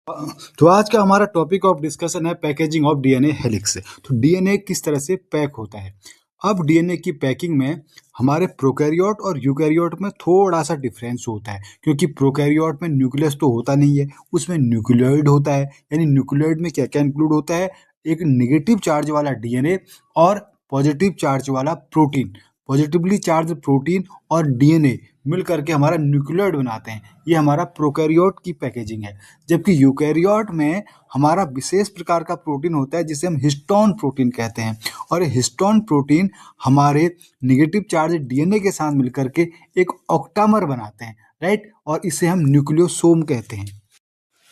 तो आज का हमारा टॉपिक ऑफ डिस्कशन है पैकेजिंग ऑफ डीएनए हेलिक्स। तो डीएनए किस तरह से पैक होता है। अब डीएनए की पैकिंग में हमारे प्रोकैरियोट और यूकैरियोट में थोड़ा सा डिफरेंस होता है, क्योंकि प्रोकैरियोट में न्यूक्लियस तो होता नहीं है, उसमें न्यूक्लियोइड होता है। यानी न्यूक्लियोइड में क्या क्या इंक्लूड होता है, एक नेगेटिव चार्ज वाला डीएनए और पॉजिटिव चार्ज वाला प्रोटीन। पॉजिटिवली चार्ज प्रोटीन और डीएनए मिल करके हमारा न्यूक्लियोइड बनाते हैं। ये हमारा प्रोकैरियोट की पैकेजिंग है। जबकि यूकैरियोट में हमारा विशेष प्रकार का प्रोटीन होता है जिसे हम हिस्टोन प्रोटीन कहते हैं, और हिस्टोन प्रोटीन हमारे नेगेटिव चार्ज डीएनए के साथ मिलकर के एक ऑक्टामर बनाते हैं, राइट, और इसे हम न्यूक्लियोसोम कहते हैं।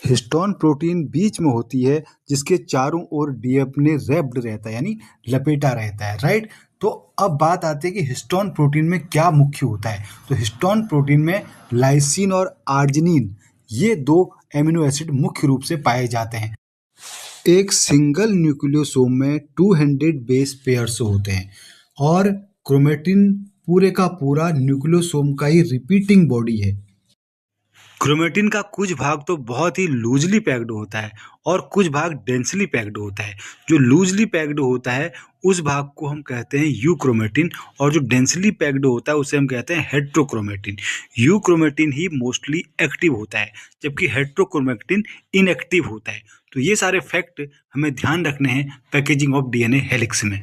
हिस्टोन प्रोटीन बीच में होती है जिसके चारों ओर डीएनए रैप्ड रहता है, यानी लपेटा रहता है, राइट। तो अब बात आती है कि हिस्टोन प्रोटीन में क्या मुख्य होता है। तो हिस्टोन प्रोटीन में लाइसिन और आर्जिनिन, ये दो एमिनो एसिड मुख्य रूप से पाए जाते हैं। एक सिंगल न्यूक्लियोसोम में 200 बेस पेयर्स होते हैं, और क्रोमेटिन पूरे का पूरा न्यूक्लियोसोम का ही रिपीटिंग बॉडी है। क्रोमेटिन का कुछ भाग तो बहुत ही लूजली पैक्ड होता है और कुछ भाग डेंसली पैक्ड होता है। जो लूजली पैक्ड होता है उस भाग को हम कहते हैं यूक्रोमेटिन, और जो डेंसली पैक्ड होता है उसे हम कहते हैं हेट्रोक्रोमेटिन। यूक्रोमेटिन ही मोस्टली एक्टिव होता है, जबकि हेट्रोक्रोमेटिन इनएक्टिव होता है। तो ये सारे फैक्ट हमें ध्यान रखने हैं पैकेजिंग ऑफ डीएनए हेलिक्स में।